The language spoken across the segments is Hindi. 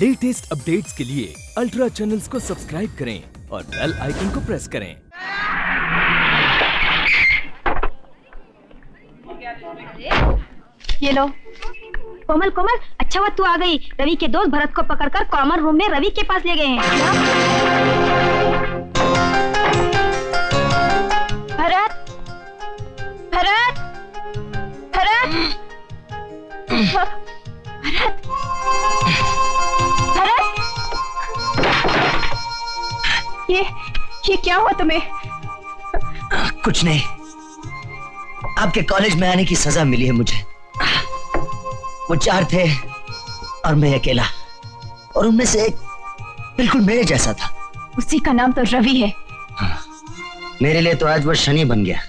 लेटेस्ट अपडेट्स के लिए अल्ट्रा चैनल्स को सब्सक्राइब करें और बेल आइकन को प्रेस करें। ये लो। कोमल कोमल, अच्छा हुआ तू आ गई। रवि के दोस्त भरत को पकड़कर कॉमन रूम में रवि के पास ले गए हैं। भरत भरत भरत भरत भरत, ये क्या हुआ तुम्हें? कुछ नहीं, आपके कॉलेज में आने की सजा मिली है मुझे। वो चार थे और मैं अकेला, और उनमें से एक बिल्कुल मेरे जैसा था। उसी का नाम तो रवि है। हाँ, मेरे लिए तो आज वो शनि बन गया।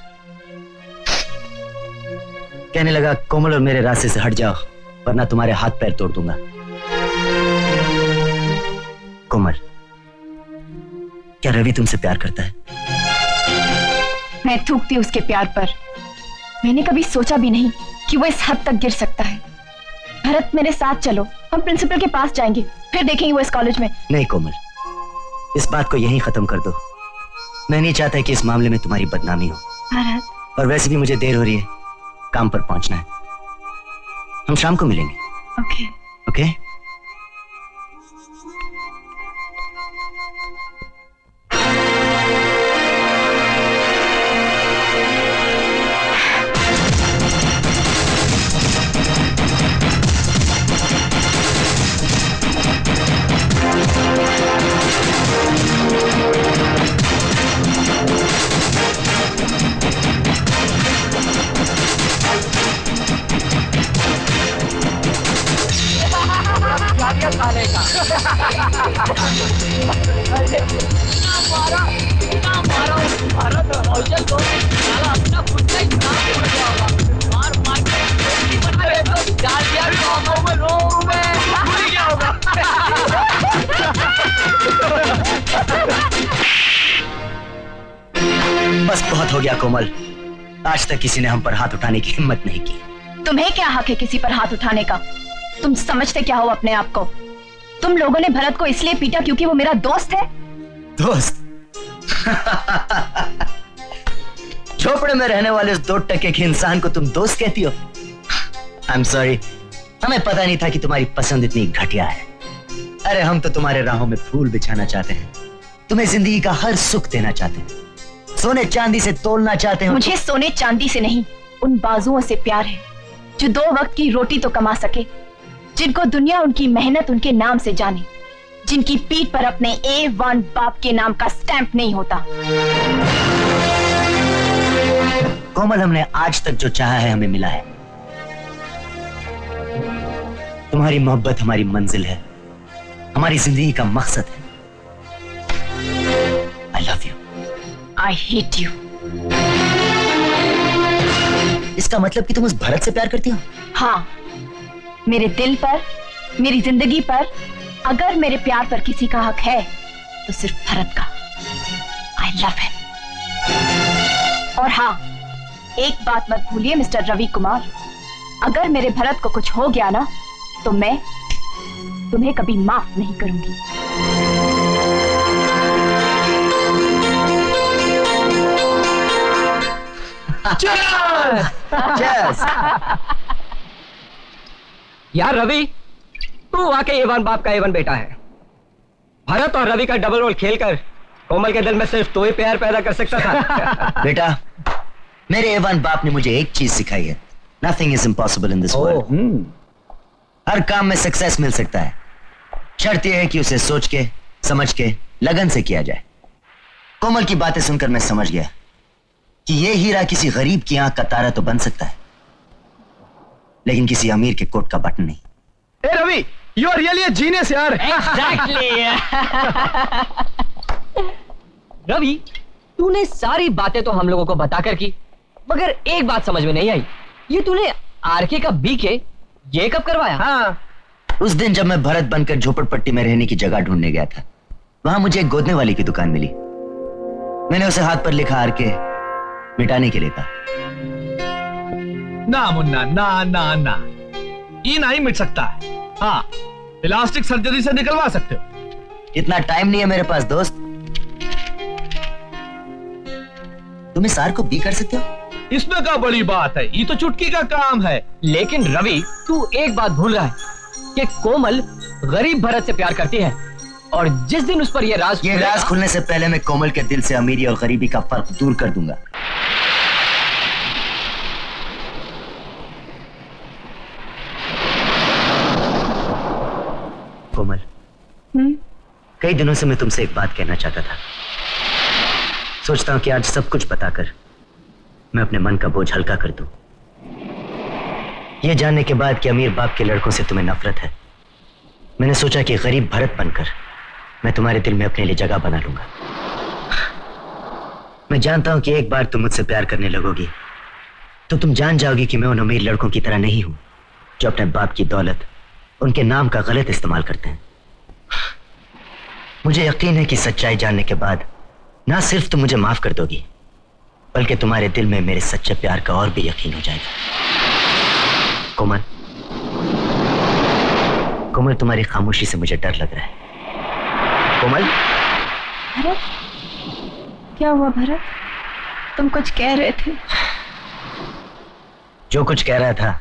कहने लगा कोमल और मेरे रास्ते से हट जाओ वरना तुम्हारे हाथ पैर तोड़ दूंगा। कोमल, क्या रवि तुमसे प्यार करता है? मैं थूकती उसके प्यार पर। मैंने कभी सोचा भी नहीं कि वो इस हद तक गिर सकता है। भरत, मेरे साथ चलो, हम प्रिंसिपल के पास जाएंगे, फिर देखेंगे वो इस कॉलेज में। नहीं कोमल, इस बात को यहीं खत्म कर दो। मैं नहीं चाहता कि इस मामले में तुम्हारी बदनामी हो। भरत, और वैसे भी मुझे देर हो रही है, काम पर पहुंचना है। हम शाम को मिलेंगे। Okay okay. बस बहुत हो गया कोमल, आज तक किसी ने हम पर हाथ उठाने की हिम्मत नहीं की। तुम्हें क्या हक है किसी पर हाथ उठाने का? तुम समझते क्या हो अपने आप को? तुम लोगों ने भरत को इसलिए पीटा क्योंकि वो मेरा दोस्त है। दोस्त? झोपड़े में रहने वाले उस 2 टके के इंसान को तुम दोस्त कहती हो? आई एम सॉरी, हमें पता नहीं था कि तुम्हारी पसंद इतनी घटिया है। अरे हम तो तुम्हारे राहों में फूल बिछाना चाहते हैं, तुम्हें जिंदगी का हर सुख देना चाहते हैं, सोने चांदी से तोलना चाहते हो। मुझे सोने चांदी से नहीं, उन बाजुओं से प्यार है जो 2 वक्त की रोटी तो कमा सके, जिनको दुनिया उनकी मेहनत उनके नाम से जाने, जिनकी पीठ पर अपने A1 बाप के नाम का स्टैंप नहीं होता। कोमल, हमने आज तक जो चाहा है हमें मिला है। तुम्हारी मोहब्बत हमारी मंजिल है, हमारी जिंदगी का मकसद है। I love you. I hate you. इसका मतलब कि तुम उस भरत से प्यार करती हो? हाँ, मेरे दिल पर, मेरी जिंदगी पर, अगर मेरे प्यार पर किसी का हक है तो सिर्फ भरत का। I love him. और हाँ, एक बात मत भूलिए मिस्टर रवि कुमार, अगर मेरे भरत को कुछ हो गया ना तो मैं तुम्हें कभी माफ नहीं करूंगी। यार रवि, तू वाकई A1 बाप का A1 बेटा है। भरत और रवि का डबल रोल खेलकर कोमल के दिल में सिर्फ तो ही प्यार पैदा कर सकता था। बेटा, मेरे A1 बाप ने मुझे एक चीज सिखाई है, nothing is impossible in this world. हर काम में सक्सेस मिल सकता है, शर्त यह है कि उसे सोच के, समझ के, लगन से किया जाए। कोमल की बातें सुनकर मैं समझ गया कि यह हीरा किसी गरीब की आंख का तारा तो बन सकता है, लेकिन किसी अमीर के कोट का बटन नहीं। ए Ravi, you are really a genius यार। एग्जैक्टली। रवि, तूने सारी बातें तो हम लोगों को बताकर की, मगर एक बात समझ में नहीं आई, ये तूने आरके का बीके ये कब करवाया? हाँ, उस दिन जब मैं भरत बनकर झोपड़पट्टी में रहने की जगह ढूंढने गया था, वहां मुझे एक गोदने वाली की दुकान मिली। मैंने उसे हाथ पर लिखा आरके मिटाने के लिए कहा। ना मुन्ना, ना ना ना, ये नहीं मिट सकता है। हाँ, प्लास्टिक सर्जरी से निकलवा सकते हो। इतना टाइम नहीं है मेरे पास दोस्त। तुम इस आर को बी कर सकते हो? इसमें क्या बड़ी बात है, ये तो चुटकी का काम है। लेकिन रवि, तू एक बात भूल रहा है कि कोमल गरीब भरत से प्यार करती है, और जिस दिन उस पर यह राज खुलने से पहले मैं कोमल के दिल से अमीरी और गरीबी का फर्क दूर कर दूंगा। कोमल, कई दिनों से मैं तुमसे एक बात कहना चाहता था। सोचता हूं कि आज सब कुछ बताकर मैं अपने मन का बोझ हल्का कर दूं। यह जानने के बाद कि अमीर बाप के लड़कों से तुम्हें नफरत है, मैंने सोचा कि गरीब भरत बनकर मैं तुम्हारे दिल में अपने लिए जगह बना लूंगा। मैं जानता हूं कि एक बार तुम मुझसे प्यार करने लगोगी तो तुम जान जाओगी कि मैं उन अमीर लड़कों की तरह नहीं हूं जो अपने बाप की दौलत, उनके नाम का गलत इस्तेमाल करते हैं। मुझे यकीन है कि सच्चाई जानने के बाद ना सिर्फ तुम मुझे माफ कर दोगी, बल्कि तुम्हारे दिल में मेरे सच्चे प्यार का और भी यकीन हो जाएगा। कोमल, कोमल, तुम्हारी खामोशी से मुझे डर लग रहा है। कोमल। भरत, क्या हुआ भरत? तुम कुछ कह रहे थे। जो कुछ कह रहा था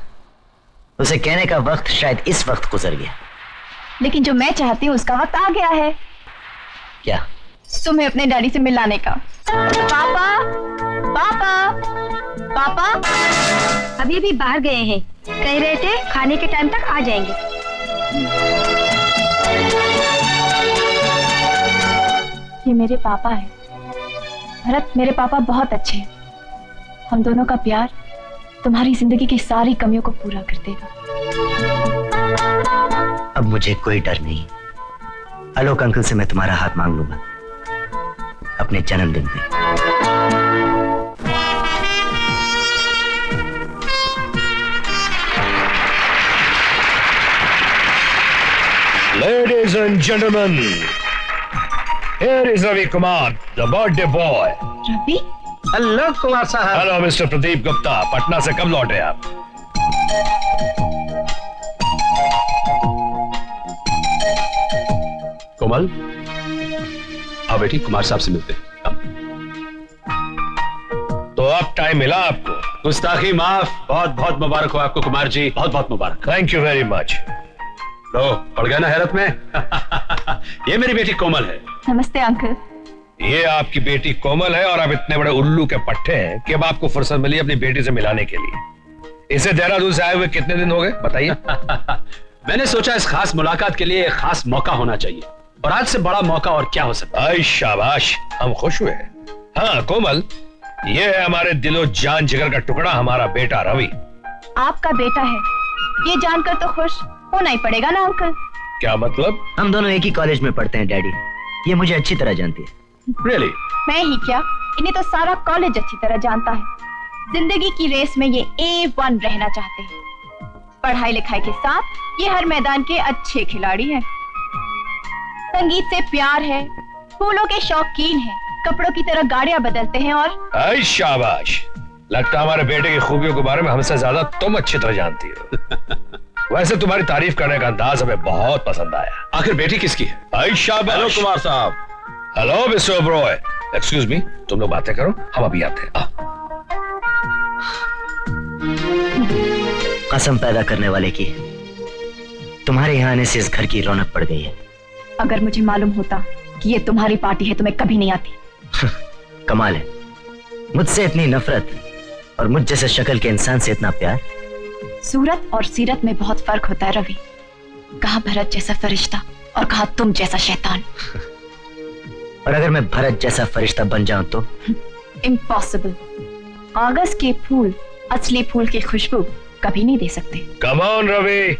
उसे कहने का वक्त शायद इस वक्त गुजर गया। लेकिन जो मैं चाहती हूँ उसका वक्त आ गया है। क्या? तुम्हें अपने डैडी से मिलाने का। पापा, पापा, पापा। अभी अभी बाहर गए हैं, कह रहे थे खाने के टाइम तक आ जाएंगे। ये मेरे पापा है भरत, मेरे पापा बहुत अच्छे हैं। हम दोनों का प्यार तुम्हारी जिंदगी की सारी कमियों को पूरा कर देगा। अब मुझे कोई डर नहीं। आलोक अंकल से मैं तुम्हारा हाथ मांग लूंगा अपने जन्मदिन पे। Ladies and gentlemen, here is Ravi Kumar, the birthday boy. Ravi? Hello Kumar साहब। हेलो मिस्टर प्रदीप गुप्ता, पटना से कब लौटे आप? कोमल, आओ बेटी, कुमार साहब से मिलते हैं। तो अब टाइम मिला आपको। गुस्ताखी माफ। बहुत बहुत मुबारक हो आपको कुमार जी, बहुत बहुत मुबारक। Thank you very much. लो, पड़ गया ना हैरत में? ये मेरी बेटी कोमल है। नमस्ते अंकल। ये आपकी बेटी कोमल है और आप इतने बड़े उल्लू के पट्टे हैं कि अब आपको फुर्सत मिली अपनी बेटी से मिलाने के लिए। इसे देहरादून से आए हुए कितने दिन हो गए बताइए? मैंने सोचा इस खास मुलाकात के लिए एक खास मौका होना चाहिए, और आज से बड़ा मौका और क्या हो सकता है। शाबाश, हम खुश हुए। हाँ कोमल, ये है हमारे दिलो जान जिगर का टुकड़ा, हमारा बेटा रवि। आपका बेटा है ये जानकर तो खुश होना ही पड़ेगा ना अंकल। क्या मतलब? हम दोनों एक ही कॉलेज में पढ़ते हैं डैडी, ये मुझे अच्छी तरह जानती है। Really? मैं ही क्या, इन्हें तो सारा कॉलेज अच्छी तरह जानता है। जिंदगी की रेस में ये A1 रहना चाहते हैं। पढ़ाई लिखाई के साथ ये हर मैदान के अच्छे खिलाड़ी हैं। संगीत से प्यार है, फूलों के शौकीन हैं, कपड़ों की तरह गाड़ियां बदलते हैं और शाबाश, लगता है हमारे बेटे की खूबियों के बारे में हमसे ज्यादा तुम अच्छी तरह जानती हो। वैसे तुम्हारी तारीफ करने का अंदाज हमें बहुत पसंद आया। आखिर बेटी किसकी है? शाबाश। हेलो कुमार साहब। Hello mister Oberoi. Excuse me, तुम लोग बातें करो, हम अभी आते हैं। कसम पैदा करने वाले की, तुम्हारे यहाँ आने से इस घर की रौनक पड़ गई है। अगर मुझे मालूम होता कि ये तुम्हारी पार्टी है तो मैं कभी नहीं आती। कमाल है, मुझसे इतनी नफरत और मुझ जैसे शक्ल के इंसान से इतना प्यार। सूरत और सीरत में बहुत फर्क होता है रवि। कहा भरत जैसा फरिश्ता और कहा तुम जैसा शैतान। और अगर मैं भरत जैसा फरिश्ता बन जाऊं तो? इम्पॉसिबल। कागज के फूल असली फूल की खुशबू कभी नहीं दे सकते। कम ऑन रवि,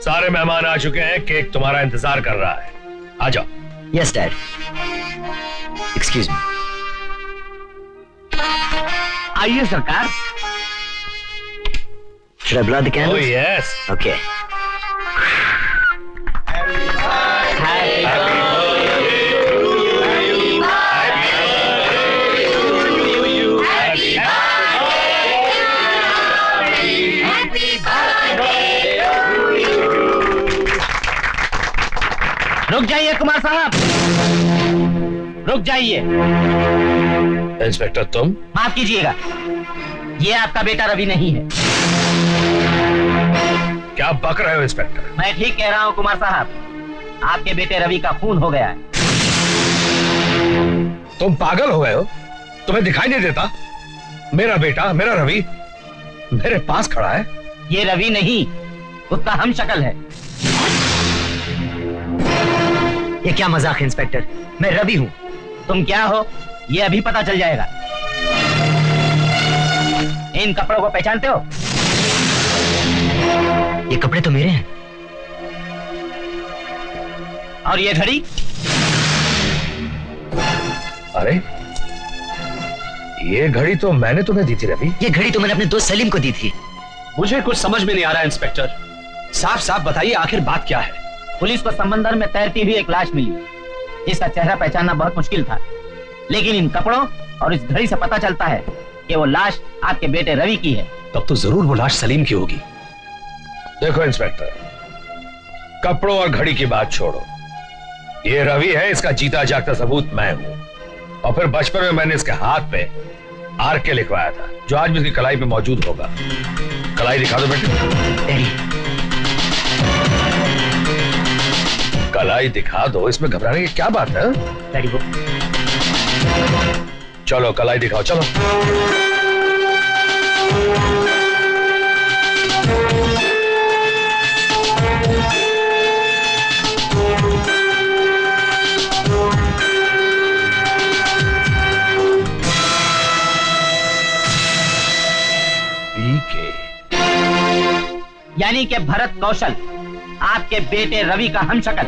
सारे मेहमान आ चुके हैं, केक तुम्हारा इंतजार कर रहा है, आ जाओ। Yes dad. Excuse me. आइए सरकार। Should I blow the candles? Oh yes. Okay. रुक जाइए कुमार साहब, रुक जाइए। इंस्पेक्टर तुम? माफ कीजिएगा, ये आपका बेटा रवि नहीं है। क्या बक रहे हो इंस्पेक्टर? मैं ठीक कह रहा हूँ कुमार साहब, आपके बेटे रवि का खून हो गया है। तुम पागल हो गए हो? तुम्हें दिखाई नहीं देता? मेरा बेटा, मेरा रवि मेरे पास खड़ा है। ये रवि नहीं, उसका हम शक्ल है। ये क्या मजाक है इंस्पेक्टर? मैं रवि हूं, तुम क्या हो ये अभी पता चल जाएगा। इन कपड़ों को पहचानते हो? ये कपड़े तो मेरे हैं। और ये घड़ी? अरे ये घड़ी तो मैंने तुम्हें दी थी रवि। ये घड़ी तो मैंने अपने दोस्त सलीम को दी थी। मुझे कुछ समझ में नहीं आ रहा इंस्पेक्टर, साफ साफ बताइए आखिर बात क्या है? पुलिस को समंदर में तैरती हुई एक लाश मिली, जिसका चेहरा पहचानना बहुत मुश्किल था, लेकिन इन कपड़ों और इस घड़ी से पता चलता है कि वो लाश आपके बेटे रवि की है। तब तो जरूर वो लाश सलीम की होगी। देखो इंस्पेक्टर, कपड़ों और घड़ी की बात छोड़ो, ये रवि है, इसका जीता जागता सबूत मैं हूं। और फिर बचपन में मैंने इसके हाथ पे आर के लिखवाया था, जो आज भी इसकी कलाई पे मौजूद होगा। कलाई दिखा दो बेटे। कलाई दिखा दो, इसमें घबराने की क्या बात है? चलो कलाई दिखाओ, चलो। यानी कि भरत कौशल आपके बेटे रवि का हमशक्ल,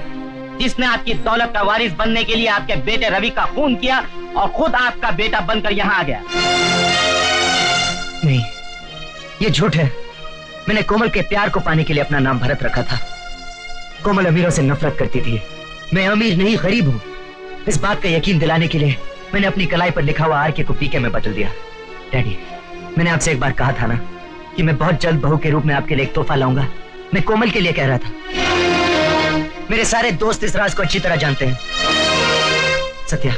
जिसने आपकी दौलत का वारिस बनने के लिए आपके बेटे रवि का खून किया और खुद आपका बेटा बनकर यहाँ आ गया। नहीं, ये झूठ है। मैंने कोमल के प्यार को पाने के लिए अपना नाम भरत रखा था। कोमल अमीरों से नफरत करती थी, मैं अमीर नहीं गरीब हूँ। इस बात का यकीन दिलाने के लिए मैंने अपनी कलाई पर लिखा हुआ आर के को पीके में बदल दिया। डैडी, मैंने आपसे एक बार कहा था ना कि मैं बहुत जल्द बहू के रूप में आपके लिए एक तोहफा लाऊंगा। मैं कोमल के लिए कह रहा था। मेरे सारे दोस्त इस राज को अच्छी तरह जानते हैं। सत्या,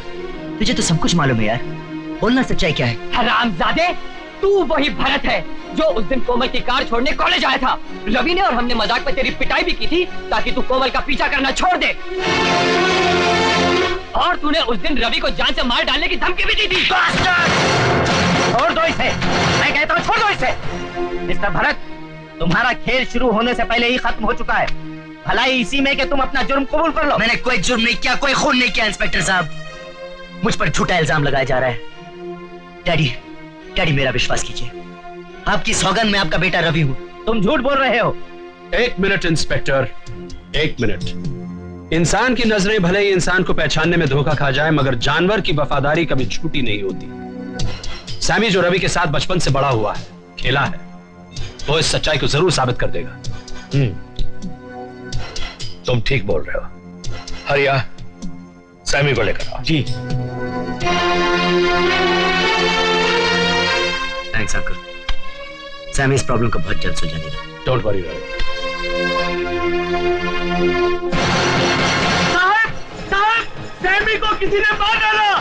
तुझे तो सब कुछ मालूम है यार, बोलना सच्चाई क्या है? हरामजादे, तू वही भरत है जो उस दिन कोमल की कार छोड़ने कॉलेज आया था। रवि ने और हमने मजाक में तेरी पिटाई भी की थी ताकि तू कोमल का पीछा करना छोड़ दे। और तूने उस दिन रवि को जान से मार डालने की धमकी भी दी थी। छोड़ दो इसे, मैं कहता हूँ छोड़ दो इसे। मिस्टर भरत, तुम्हारा खेल शुरू होने से पहले ही खत्म हो चुका है। भलाई इसी में कि तुम अपना जुर्म कबूल कर लो। मैंने कोई जुर्म नहीं किया, कोई खून नहीं किया इंस्पेक्टर साहब। मुझ पर झूठा इल्जाम लगाया जा रहा है। डैडी, डैडी मेरा विश्वास कीजिए, आपकी सौगंध में आपका बेटा रवि हूँ। तुम झूठ बोल रहे हो। एक मिनट इंस्पेक्टर, एक मिनट। इंसान की नजरें भले ही इंसान को पहचानने में धोखा खा जाए, मगर जानवर की वफादारी कभी झूठी नहीं होती। सैमी जो रवि के साथ बचपन से बड़ा हुआ है, खेला है, वो इस सच्चाई को जरूर साबित कर देगा। तुम ठीक बोल रहे हो। हरिया, सैमी को लेकर आओ। जी। Thanks uncle. सैमी इस प्रॉब्लम को बहुत जल्द सुलझा देगा। Don't worry Ravi. साहब, साहब, सैमी को किसी ने मार डाला।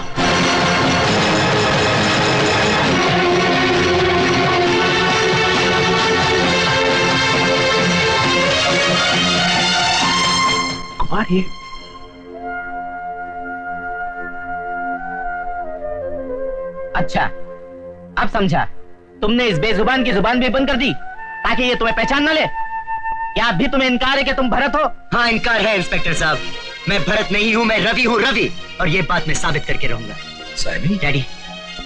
कुमार, ये अच्छा, अब समझा। तुमने इस बेजुबान की जुबान भी बंद कर दी ताकि ये तुम्हें पहचान न ले। क्या अभी तुम्हें इनकार है कि तुम भरत हो? हाँ, इनकार है इंस्पेक्टर साहब। मैं भरत नहीं हूँ, मैं रवि हूँ, रवि। और ये बात मैं साबित करके रहूंगा। सैमी? डैडी,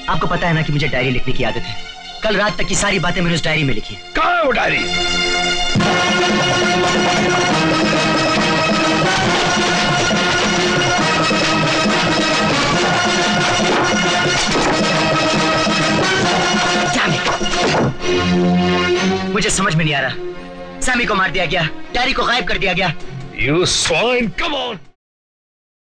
आपको पता है ना कि मुझे डायरी लिखने की आदत है। कल रात तक की सारी बातें मैंने उस डायरी में लिखी है। कहाँ है वो डायरी? मुझे समझ में नहीं आ रहा। सैमी को मार दिया गया, डायरी को गायब कर दिया गया। You swine, come on!